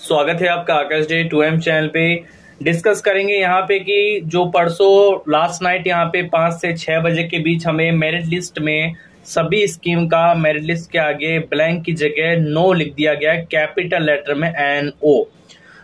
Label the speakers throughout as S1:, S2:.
S1: स्वागत है आपका आकाश डे 2M चैनल पे। डिस्कस करेंगे यहाँ पे कि जो परसों लास्ट नाइट यहाँ पे 5 से 6 बजे के बीच हमें मेरिट लिस्ट में सभी स्कीम का मेरिट लिस्ट के आगे ब्लैंक की जगह नो लिख दिया गया है, कैपिटल लेटर में NO।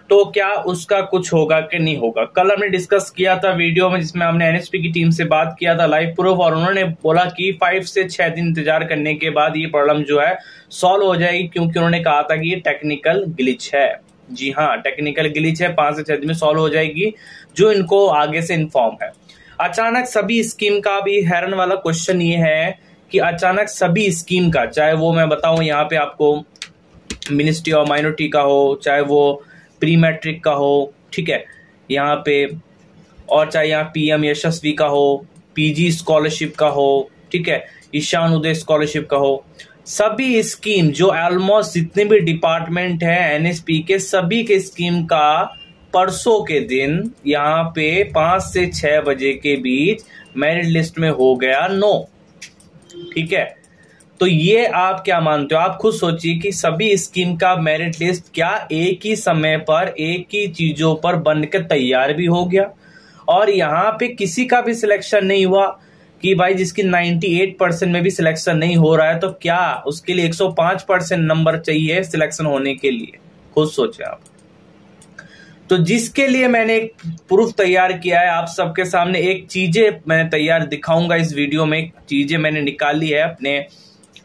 S1: तो क्या उसका कुछ होगा कि नहीं होगा? कल हमने डिस्कस किया था वीडियो में, जिसमें हमने NSP की टीम से बात किया था लाइव प्रूफ, और उन्होंने बोला कि 5 से 6 दिन इंतजार करने के बाद ये प्रॉब्लम जो है सॉल्व हो जाएगी, क्योंकि उन्होंने कहा था कि ये टेक्निकल ग्लिच है। जी हाँ, टेक्निकल ग्लिच है, 5 से 6 दिन में सॉल्व हो जाएगी, जो इनको आगे से इन्फॉर्म है। अचानक सभी स्कीम का भी हैरान वाला क्वेश्चन ये है कि अचानक सभी स्कीम का, चाहे वो मैं बताऊं यहाँ पे आपको मिनिस्ट्री ऑफ माइनॉरिटी का हो, चाहे वो प्री मैट्रिक का हो, ठीक है यहाँ पे, और चाहे यहाँ PM यशस्वी का हो, PG स्कॉलरशिप का हो, ठीक है ईशान उदय स्कॉलरशिप का हो, सभी स्कीम जो ऑलमोस्ट जितने भी डिपार्टमेंट है NSP के, सभी के स्कीम का परसों के दिन यहाँ पे 5 से 6 बजे के बीच मेरिट लिस्ट में हो गया नो। ठीक है, तो ये आप क्या मानते हो? आप खुद सोचिए कि सभी स्कीम का मेरिट लिस्ट क्या एक ही समय पर एक ही चीजों पर बनकर तैयार भी हो गया, और यहाँ पे किसी का भी सिलेक्शन नहीं हुआ कि भाई जिसकी 98% में भी सिलेक्शन नहीं हो रहा है, तो क्या उसके लिए 105% नंबर चाहिए सिलेक्शन होने के लिए? खुद सोचे आप। तो जिसके लिए मैंने एक प्रूफ तैयार किया है आप सबके सामने, एक चीजें मैंने तैयार दिखाऊंगा इस वीडियो में, चीजें मैंने निकाली है अपने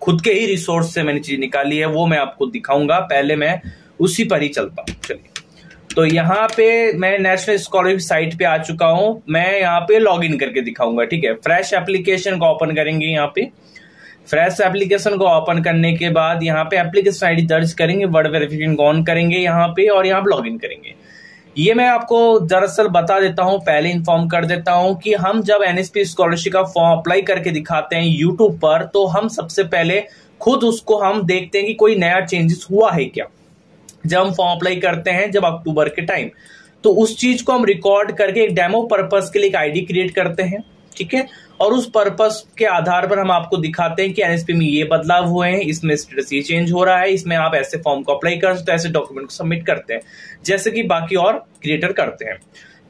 S1: खुद के ही रिसोर्स से, मैंने चीज निकाली है, वो मैं आपको दिखाऊंगा। पहले मैं उसी पर ही चलता हूँ। चलिए, तो यहाँ पे मैं नेशनल स्कॉलरशिप साइट पे आ चुका हूँ, मैं यहाँ पे लॉगिन करके दिखाऊंगा। ठीक है, फ्रेश एप्लीकेशन को ओपन करेंगे। यहाँ पे फ्रेश एप्लीकेशन को ओपन करने के बाद यहाँ पे एप्लीकेशन ID दर्ज करेंगे, वर्ड वेरिफिकेशन को ऑन करेंगे यहाँ पे, और यहाँ पे लॉगिन करेंगे। ये मैं आपको दरअसल बता देता हूं, पहले इन्फॉर्म कर देता हूं कि हम जब NSP स्कॉलरशिप का फॉर्म अप्लाई करके दिखाते हैं यूट्यूब पर, तो हम सबसे पहले खुद उसको हम देखते हैं कि कोई नया चेंजेस हुआ है क्या। जब हम फॉर्म अप्लाई करते हैं जब अक्टूबर के टाइम, तो उस चीज को हम रिकॉर्ड करके एक डेमो पर्पस के लिए एक ID क्रिएट करते हैं। ठीक है, और उस पर्पस के आधार पर हम आपको दिखाते हैं कि NSP में ये बदलाव हुए हैं, इसमें स्टेटस ये चेंज हो रहा है, इसमें आप ऐसे फॉर्म को अप्लाई कर सकते हैं, ऐसे डॉक्यूमेंट को सबमिट करते हैं, जैसे कि बाकी और क्रिएटर करते हैं।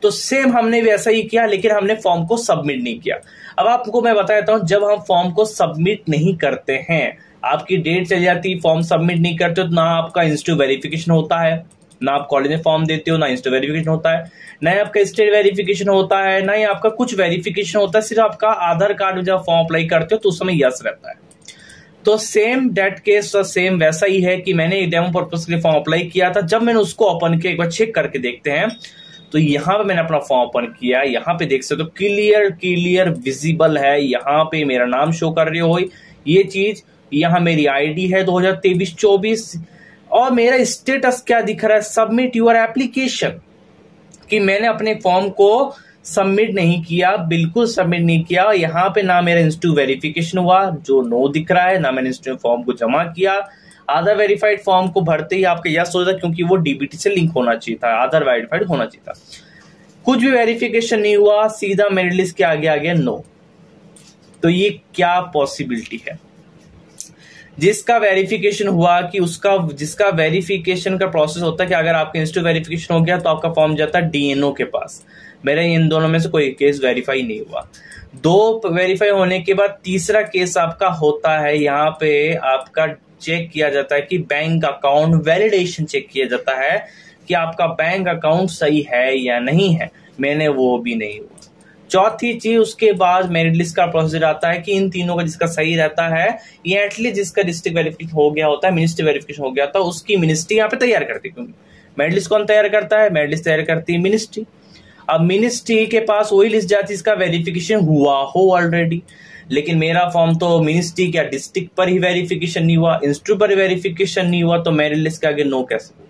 S1: तो सेम हमने वैसा ही किया, लेकिन हमने फॉर्म को सबमिट नहीं किया। अब आपको मैं बता देता हूं, जब हम फॉर्म को सबमिट नहीं करते हैं, आपकी डेट चली जाती है, फॉर्म सबमिट नहीं करते हो, तो ना आपका इंस्टीट्यूट वेरिफिकेशन होता है, ना आप कॉलेज में फॉर्म देते हो, ना इंस्टीट्यूट वेरिफिकेशन होता है, ना ही आपका स्टेट वेरिफिकेशन होता है, ना ही आपका कुछ वेरिफिकेशन होता है। सिर्फ आपका आधार कार्ड में जब फॉर्म अप्लाई करते हो तो उस समय यस रहता है। तो सेम डेट केस सेम वैसा ही है कि मैंने एक डेमो पर्पस के लिए फॉर्म अप्लाई किया था। जब मैंने उसको ओपन किया, एक बार चेक करके देखते हैं, तो यहाँ पे मैंने अपना फॉर्म ओपन किया, यहाँ पे देख सकते हो क्लियर विजिबल है, यहाँ पे मेरा नाम शो कर रही हो ये चीज, यहाँ मेरी ID है 2023-24, और मेरा स्टेटस क्या दिख रहा है, सबमिट यूर एप्लीकेशन, कि मैंने अपने फॉर्म को सबमिट नहीं किया, बिल्कुल सबमिट नहीं किया। यहाँ पे ना मेरा इंस्टीट्यूट वेरिफिकेशन हुआ, जो नो दिख रहा है, ना मैंने इंस्टीट्यूट फॉर्म को जमा किया। आधार वेरीफाइड फॉर्म को भरते ही आपका यस हो जाता, क्योंकि वो DBT से लिंक होना चाहिए था, आधार वेरीफाइड होना चाहिए था। कुछ भी वेरिफिकेशन नहीं हुआ, सीधा मेरिट लिस्ट के आगे आ गया नो। तो ये क्या पॉसिबिलिटी है? जिसका वेरिफिकेशन हुआ कि उसका, जिसका वेरिफिकेशन का प्रोसेस होता है कि अगर आपका इंस्टीट्यूट वेरिफिकेशन हो गया तो आपका फॉर्म जाता है DNO के पास। मेरा इन दोनों में से कोई केस वेरीफाई नहीं हुआ। 2 वेरीफाई होने के बाद तीसरा केस आपका होता है, यहाँ पे आपका चेक किया जाता है कि बैंक अकाउंट वैलिडेशन चेक किया जाता है कि आपका बैंक अकाउंट सही है या नहीं है। मैंने वो भी नहीं हुआ। चौथी चीज, उसके बाद मेरिट लिस्ट का प्रोसीजर आता है कि इन तीनों का जिसका सही रहता है, ये एटलीस्ट जिसका डिस्ट्रिक्ट वेरिफिकेशन हो गया होता है, मिनिस्ट्री वेरिफिकेशन हो गया था, उसकी मिनिस्ट्री यहाँ पे तैयार करती है। क्योंकि मेरिट लिस्ट कौन तैयार करता है? मेरिट लिस्ट तैयार करती है मिनिस्ट्री। अब मिनिस्ट्री के पास वही लिस्ट जाती है इसका वेरिफिकेशन हुआ हो ऑलरेडी, लेकिन मेरा फॉर्म तो मिनिस्ट्री क्या डिस्ट्रिक्ट पर ही वेरिफिकेशन नहीं हुआ, इंस्टीट्यूट पर वेरिफिकेशन नहीं हुआ, तो मेरिट लिस्ट के आगे नो कैसे हुआ?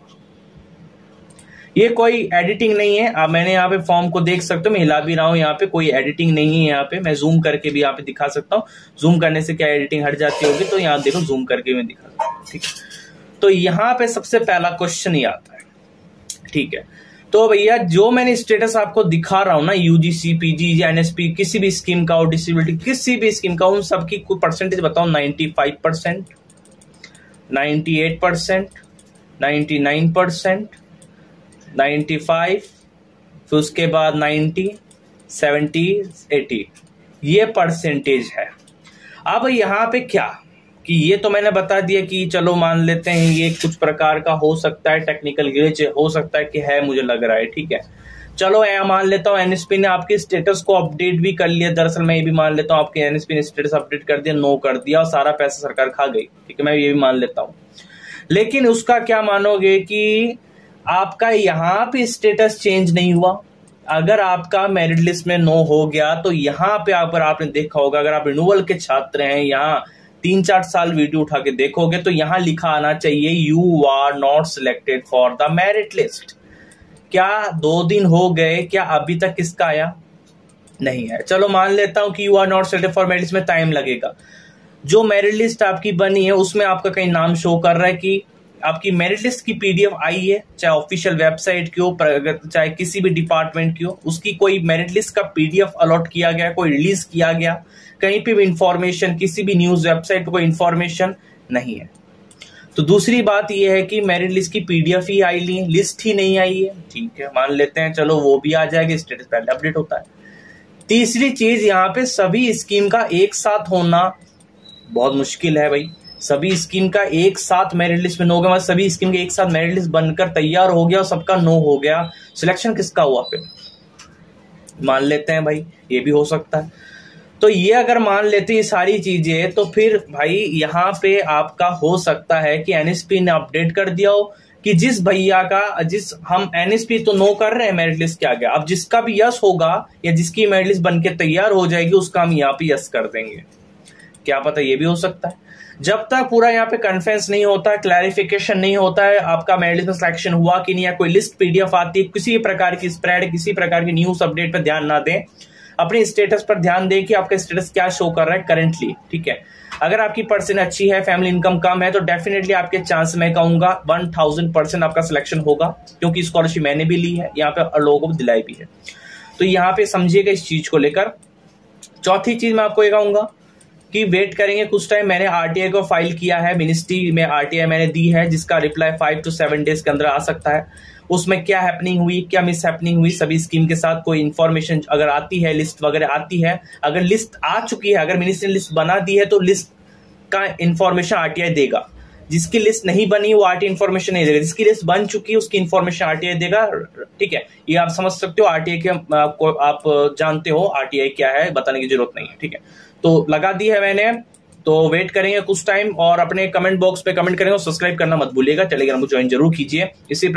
S1: ये कोई एडिटिंग नहीं है। अब मैंने यहाँ पे फॉर्म को देख सकते हो, मैं हिला भी रहा हूँ, यहाँ पे कोई एडिटिंग नहीं है। यहाँ पे मैं जूम करके भी यहाँ पे दिखा सकता हूँ, जूम करने से क्या एडिटिंग हट जाती होगी, तो यहाँ देखो जूम करके मैं दिखा सकता हूँ। ठीक है, तो यहाँ पे सबसे पहला क्वेश्चन ही आता है। ठीक है, तो भैया जो मैंने स्टेटस आपको दिखा रहा हूं ना, UGC, PG, NSP, किसी भी स्कीम का और डिसेबिलिटी किसी भी स्कीम का, उन सबकी कोई परसेंटेज बताओ। 95%, 98%, 99%, 95, फिर उसके बाद 90, 70, 80, ये परसेंटेज है। अब यहाँ पे क्या कि ये तो मैंने बता दिया कि चलो मान लेते हैं ये कुछ प्रकार का हो सकता है, टेक्निकल ग्लिच हो सकता है कि है, मुझे लग रहा है, ठीक है। चलो मैं मान लेता हूँ एनएसपी ने आपके स्टेटस को अपडेट भी कर लिया। दरअसल मैं ये भी मान लेता हूँ आपके एनएसपी ने स्टेटस अपडेट कर दिया, नो कर दिया, और सारा पैसा सरकार खा गई, ठीक है, मैं ये भी मान लेता हूँ। लेकिन उसका क्या मानोगे कि आपका यहाँ पे स्टेटस चेंज नहीं हुआ। अगर आपका मेरिट लिस्ट में नो हो गया तो यहाँ पे अगर आपने देखा होगा, अगर आप रिन्यूअल के छात्र हैं, यहाँ 3-4 साल वीडियो उठा के देखोगे तो यहाँ लिखा आना चाहिए you are not selected for the merit list. क्या 2 दिन हो गए, क्या अभी तक किसका आया नहीं है? चलो मान लेता हूं कि you are not selected for merit list में टाइम लगेगा। जो मेरिट लिस्ट आपकी बनी है उसमें आपका कहीं नाम शो कर रहा है कि आपकी मेरिट लिस्ट की पीडीएफ आई है, चाहे ऑफिशियल वेबसाइट की हो, चाहे किसी भी डिपार्टमेंट की हो, उसकी कोई मेरिट लिस्ट का पीडीएफ अलॉट किया गया, कोई रिलीज किया गया, कहीं पे भी इंफॉर्मेशन, किसी भी न्यूज वेबसाइट पे कोई इंफॉर्मेशन नहीं है। तो दूसरी बात यह है कि मेरिट लिस्ट की पीडीएफ ही आई ली, लिस्ट ही नहीं आई है, ठीक है, मान लेते हैं, चलो वो भी आ जाएगी, स्टेटस पहले अपडेट होता है। तीसरी चीज यहाँ पे सभी स्कीम का एक साथ होना बहुत मुश्किल है भाई। सभी स्कीम का एक साथ मेरिट लिस्ट में नो हो गया, सभी स्कीम के एक साथ मेरिट लिस्ट बनकर तैयार हो गया और सबका नो हो गया, सिलेक्शन किसका हुआ? फिर मान लेते हैं भाई ये भी हो सकता है। तो ये अगर मान लेते हैं सारी चीजें, तो फिर भाई यहाँ पे आपका हो सकता है कि एनएसपी ने अपडेट कर दिया हो कि जिस भैया का, जिस हम एनएसपी तो नो कर रहे हैं मेरिट लिस्ट के आगे, अब जिसका भी यस होगा या जिसकी मेरिट लिस्ट बनके तैयार हो जाएगी उसका हम यहाँ पे यस कर देंगे। क्या पता ये भी हो सकता है। जब तक पूरा यहाँ पे कन्फेंस नहीं होता है, क्लैरिफिकेशन नहीं होता है आपका मेरिट लिस्ट में सिलेक्शन हुआ कि नहीं, या कोई लिस्ट पीडीएफ आती है, किसी प्रकार की स्प्रेड, किसी प्रकार की न्यूज अपडेट पर ध्यान ना दें, अपने स्टेटस पर ध्यान दें कि आपका स्टेटस क्या शो कर रहा है करेंटली, ठीक है। अगर आपकी परसेंट अच्छी है, फैमिली इनकम कम है, तो डेफिनेटली आपके चांस मैं कहूंगा 1000% आपका सिलेक्शन होगा, क्योंकि स्कॉलरशिप मैंने भी ली है, यहाँ पे लोगों को दिलाई भी है। तो यहाँ पे समझिएगा इस चीज को लेकर। चौथी चीज मैं आपको ये कहूंगा कि वेट करेंगे कुछ टाइम। मैंने आरटीआई को फाइल किया है, मिनिस्ट्री में आरटीआई मैंने दी है, जिसका रिप्लाई 5 to 7 डेज के अंदर आ सकता है। उसमें क्या हैपनिंग हुई, क्या मिस हैपनिंग हुई, सभी स्कीम के साथ कोई इन्फॉर्मेशन अगर आती है, लिस्ट वगैरह आती है, अगर लिस्ट आ चुकी है, अगर मिनिस्ट्री ने लिस्ट बना दी है तो लिस्ट का इन्फॉर्मेशन आरटीआई देगा। जिसकी लिस्ट नहीं बनी वो आरटीआई इन्फॉर्मेशन नहीं देगा, जिसकी लिस्ट बन चुकी है उसकी इन्फॉर्मेशन आरटीआई देगा, ठीक है। ये आप समझ सकते हो, आरटीआई के आप जानते हो आरटीआई क्या है, बताने की जरूरत नहीं है, ठीक है। तो लगा दी है मैंने, तो वेट करेंगे कुछ टाइम और अपने कमेंट बॉक्स पे कमेंट करेंगे और सब्सक्राइब करना मत भूलिएगा। टेलीग्राम को ज्वाइन जरूर कीजिए। इसी